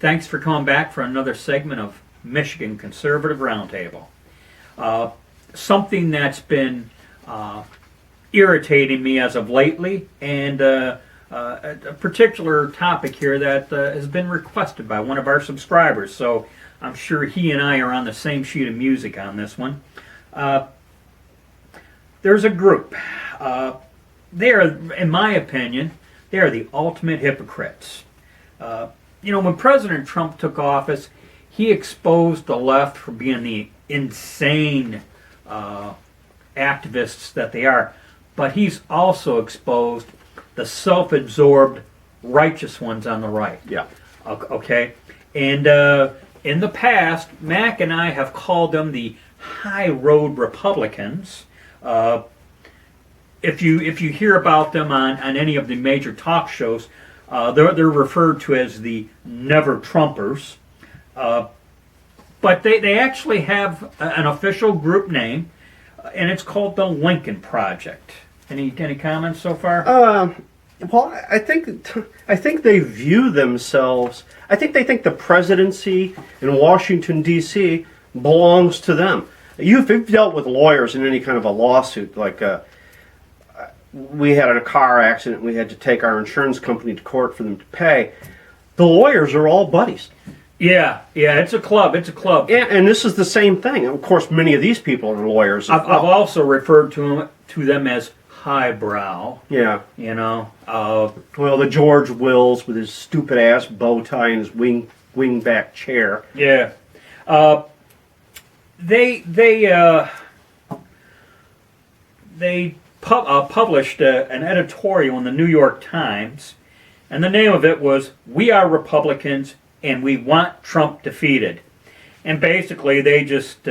Thanks for coming back for another segment of Michigan Conservative Roundtable. Something that's been irritating me as of lately, and a particular topic here that has been requested by one of our subscribers. So I'm sure he and I are on the same sheet of music on this one. There's a group. They are, in my opinion, they are the ultimate hypocrites. When President Trump took office, he exposed the left for being the insane activists that they are. But he's also exposed the self-absorbed righteous ones on the right. Yeah. Okay? And in the past, Mac and I have called them the high road Republicans. If you hear about them on any of the major talk shows, they're referred to as the Never Trumpers. But they actually have an official group name, and it's called the Lincoln Project. Any comments so far? Well, I think they view themselves. I think they think the presidency in Washington D.C. belongs to them. You've dealt with lawyers in any kind of a lawsuit, like we had a car accident. We had to take our insurance company to court for them to pay. The lawyers are all buddies. Yeah, it's a club. It's a club. Yeah, and this is the same thing. Of course, many of these people are lawyers. I've also referred to them as highbrow. Yeah. Well, the George Wills with his stupid ass bow tie and his wingback chair. Yeah. They published an editorial in the New York Times, and the name of it was "We Are Republicans and We Want Trump Defeated." And basically, they just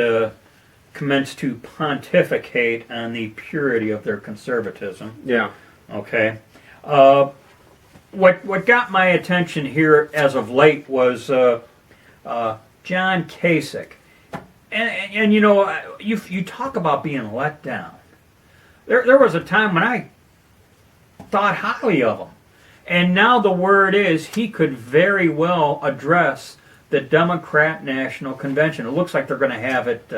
commenced to pontificate on the purity of their conservatism. Yeah. Okay. What got my attention here as of late was John Kasich. And you talk about being let down. There was a time when I thought highly of him. And now the word is he could very well address the Democrat National Convention. It looks like they're going to have it,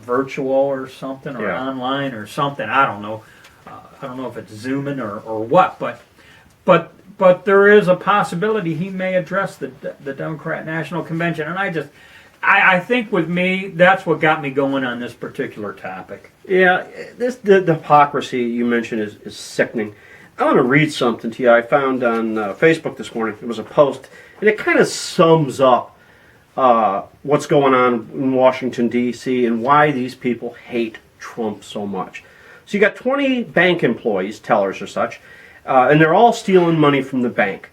virtual or something, or online or something. I don't know. I don't know if it's Zooming or what, but there is a possibility he may address the Democrat National Convention. And I think with me, that's what got me going on this particular topic. Yeah, the hypocrisy you mentioned is sickening. I want to read something to you I found on Facebook this morning. It was a post, and it kind of sums up what's going on in Washington, D.C., and why these people hate Trump so much. So you got 20 bank employees, tellers or such, and they're all stealing money from the bank.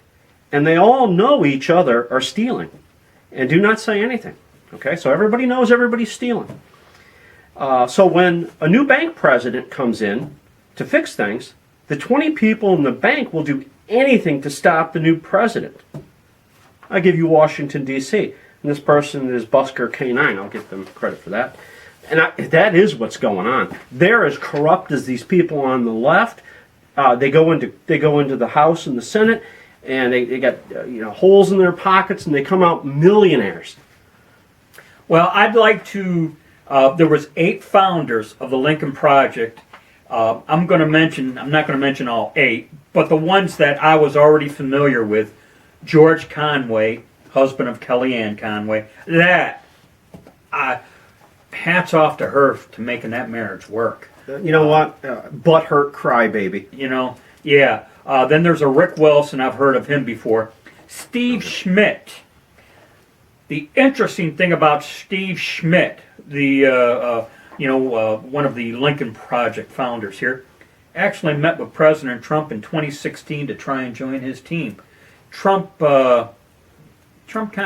And they all know each other are stealing and do not say anything. Okay, so everybody knows everybody's stealing. So when a new bank president comes in to fix things, the 20 people in the bank will do anything to stop the new president. I give you Washington, D.C., and this person is Busker K9. I'll give them credit for that. And that is what's going on. They're as corrupt as these people on the left. They go into the House and the Senate, and they got holes in their pockets, and they come out millionaires. Well, I'd like to. There was 8 founders of the Lincoln Project. I'm not going to mention all 8, but the ones that I was already familiar with: George Conway, husband of Kellyanne Conway. Hats off to her to making that marriage work. You know what? Butthurt crybaby. Yeah. Then there's a Rick Wilson. I've heard of him before. Steve Schmidt. The interesting thing about Steve Schmidt, the one of the Lincoln Project founders here, actually met with President Trump in 2016 to try and join his team. Trump kind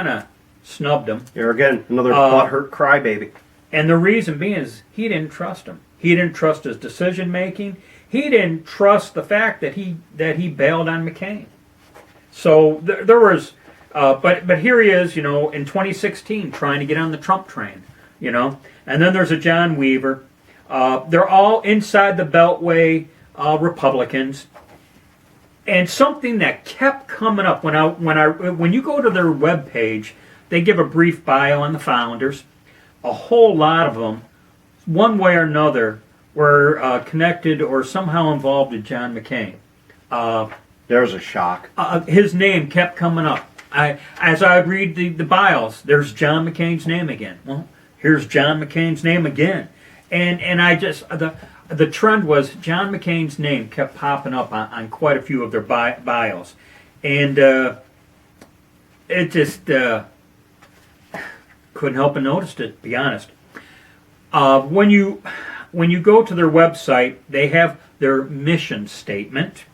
of snubbed him. Here again, another butthurt crybaby. And the reason being is he didn't trust him. He didn't trust his decision making. He didn't trust the fact that he bailed on McCain. So there was, but here he is, in 2016 trying to get on the Trump train, And then there's a John Weaver. They're all inside the Beltway Republicans. And something that kept coming up when you go to their webpage, they give a brief bio on the founders. A whole lot of them, one way or another, were connected or somehow involved with John McCain. There's a shock. His name kept coming up. As I read the bios, there's John McCain's name again. Well, here's John McCain's name again. And I just, the trend was John McCain's name kept popping up on quite a few of their bios. And it just couldn't help but notice it, to be honest. When you go to their website, they have their mission statement.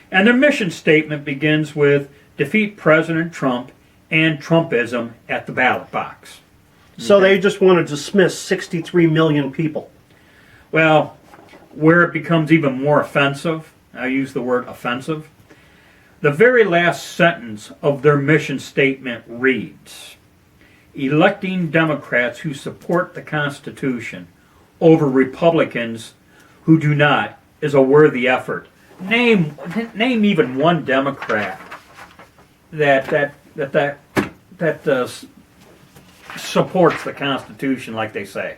And their mission statement begins with defeat President Trump and Trumpism at the ballot box. So they just want to dismiss 63 million people. Well, where it becomes even more offensive, I use the word offensive, the very last sentence of their mission statement reads, electing Democrats who support the Constitution over Republicans who do not is a worthy effort. Name even one Democrat that supports the Constitution like they say.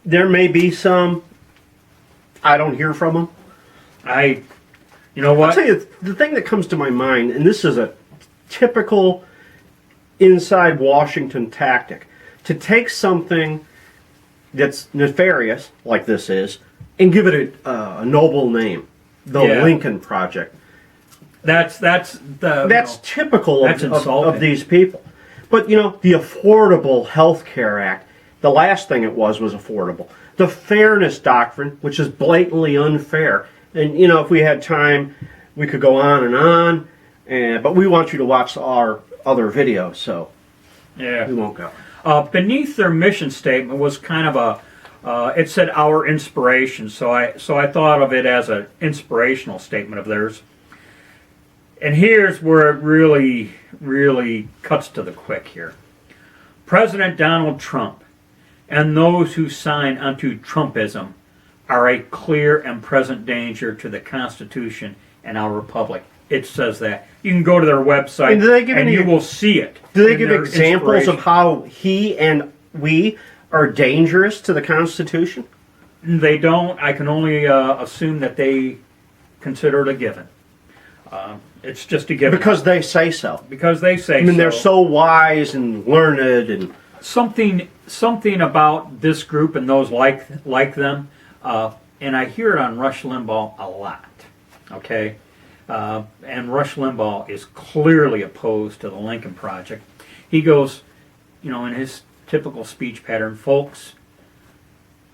There may be some. I don't hear from them. You know what? I'll tell you, the thing that comes to my mind, and this is a typical inside Washington tactic, to take something that's nefarious, like this is, and give it a noble name, the Lincoln Project. That's typical that's of these people. But the Affordable Health Care Act, the last thing it was affordable. The Fairness Doctrine, which is blatantly unfair. And if we had time, we could go on and on. But we want you to watch our other videos, so we won't go. Beneath their mission statement was kind of it said our inspiration, so I thought of it as an inspirational statement of theirs. And here's where it really, really cuts to the quick here. President Donald Trump and those who sign onto Trumpism are a clear and present danger to the Constitution and our republic. It says that. You can go to their website and you will see it. Do they give examples of how he and we are dangerous to the Constitution? They don't. I can only assume that they consider it a given. It's just a given. Because they say so. Because they say so. I mean, they're so wise and learned and... Something about this group and those like them, and I hear it on Rush Limbaugh a lot, okay? And Rush Limbaugh is clearly opposed to the Lincoln Project. He goes, in his typical speech pattern, folks,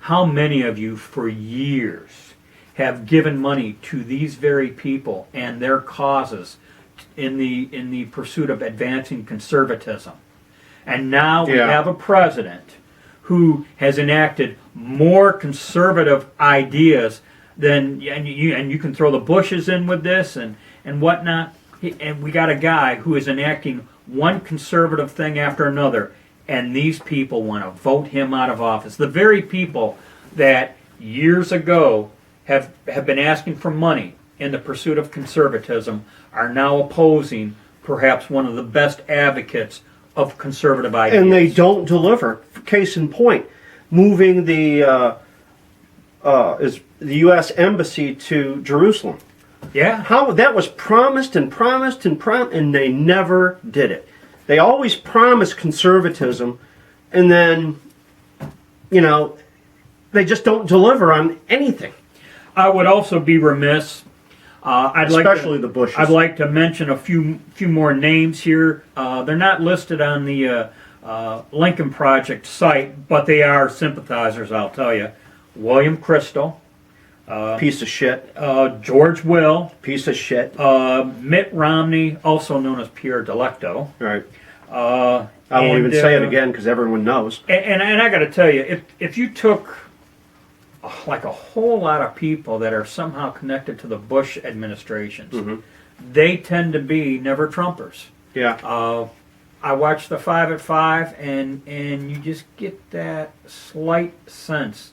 how many of you for years have given money to these very people and their causes in the pursuit of advancing conservatism? And now we have a president who has enacted more conservative ideas than, and you can throw the Bushes in with this and whatnot. And we got a guy who is enacting one conservative thing after another, and these people want to vote him out of office. The very people that years ago have been asking for money in the pursuit of conservatism are now opposing perhaps one of the best advocates of conservative ideas. And they don't deliver. Case in point, moving the U.S. Embassy to Jerusalem. Yeah. How that was promised and promised and they never did it. They always promise conservatism, and then, they just don't deliver on anything. I would also be remiss. Especially the Bushes. I'd like to mention a few more names here. They're not listed on the Lincoln Project site, but they are sympathizers, I'll tell you. William Crystal. Piece of shit. George Will. Piece of shit. Mitt Romney, also known as Pierre Delecto. Right. I won't even say it again because everyone knows. And I got to tell you, if you took like a whole lot of people that are somehow connected to the Bush administrations, they tend to be never Trumpers. Yeah. I watched the 5 at 5, and you just get that slight sense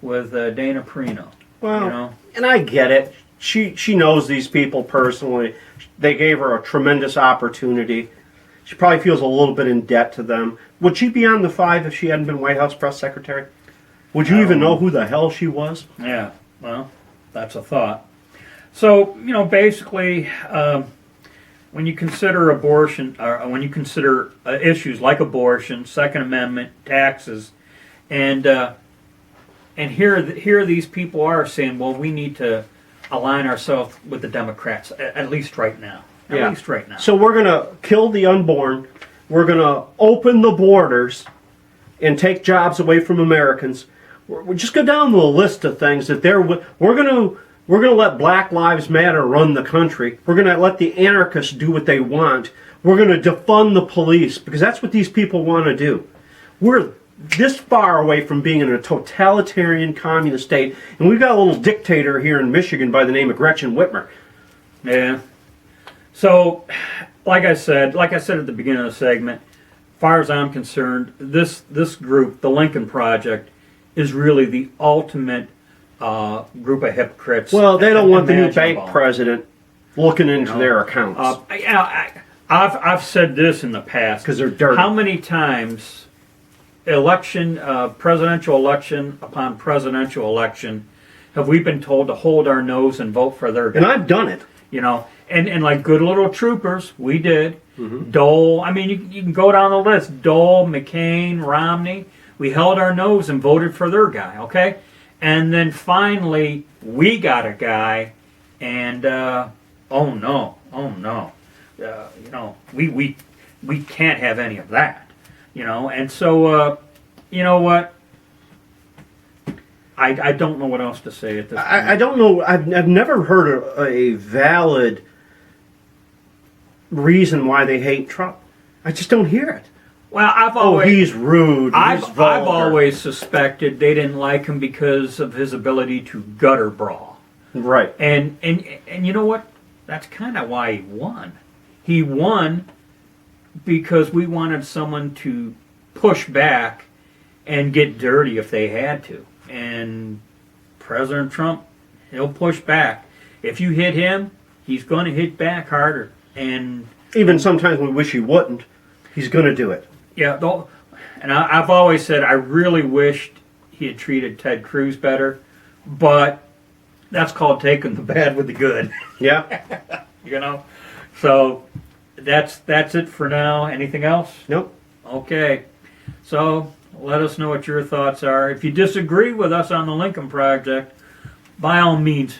with Dana Perino. Well, and I get it. she knows these people personally. They gave her a tremendous opportunity. She probably feels a little bit in debt to them. Would she be on the 5 if she hadn't been White House press secretary? Would you even know who the hell she was? Yeah, well, that's a thought. So, basically, when you consider abortion, or when you consider issues like abortion, Second Amendment, taxes, and here these people are saying, well, we need to align ourselves with the Democrats, at least right now. At least right now. So we're going to kill the unborn. We're going to open the borders and take jobs away from Americans. We'll just go down the list of things that we're going to let Black Lives Matter run the country. We're going to let the anarchists do what they want. We're going to defund the police because that's what these people want to do. We're this far away from being in a totalitarian communist state, and we've got a little dictator here in Michigan by the name of Gretchen Whitmer. Yeah. So, like I said at the beginning of the segment, as far as I'm concerned, this group, the Lincoln Project, is really the ultimate group of hypocrites. Well, they don't want the new bank president looking into their accounts. I've said this in the past. Because they're dirty. How many times presidential election upon presidential election have we been told to hold our nose and vote for their guy? And I've done it. And like good little troopers, we did. Mm-hmm. Dole, I mean, you can go down the list. Dole, McCain, Romney. We held our nose and voted for their guy, okay? And then finally, we got a guy, and oh no. We can't have any of that, And so, you know what? I don't know what else to say at this point. I don't know. I've never heard a valid reason why they hate Trump. I just don't hear it. Well, he's rude. He's vulgar. I've always suspected they didn't like him because of his ability to gutter brawl. Right. And you know what? That's kind of why he won. He won because we wanted someone to push back and get dirty if they had to. And President Trump, he'll push back. If you hit him, he's going to hit back harder. And even sometimes we wish he wouldn't, he's going to do it. Yeah, and I've always said I really wished he had treated Ted Cruz better, but that's called taking the bad with the good. Yeah. So that's it for now. Anything else? Nope. Okay. So let us know what your thoughts are. If you disagree with us on the Lincoln Project, by all means,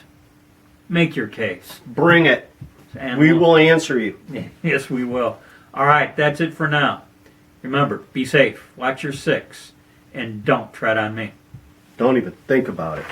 make your case. Bring it. And we will answer you. Yes, we will. All right, that's it for now. Remember, be safe, watch your six, and don't tread on me. Don't even think about it.